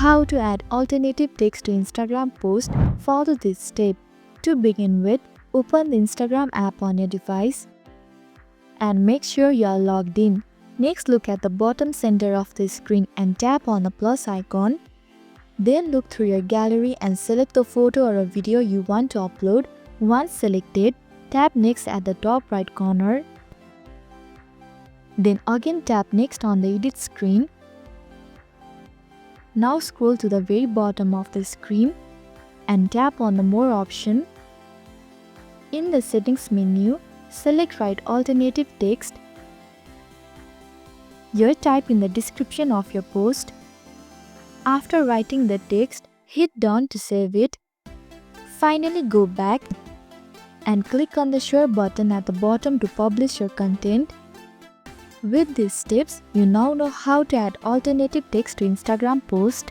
How to add alternative text to Instagram post? Follow this step. To begin with, open the Instagram app on your device and make sure you are logged in. Next, look at the bottom center of the screen and tap on the plus icon. Then look through your gallery and select the photo or a video you want to upload. Once selected, tap next at the top right corner. Then again tap next on the edit screen. Now scroll to the very bottom of the screen and tap on the more option. In the settings menu, select write alternative text. Here type in the description of your post. After writing the text, hit done to save it. Finally go back and click on the share button at the bottom to publish your content. With these tips, you now know how to add alternative text to Instagram post.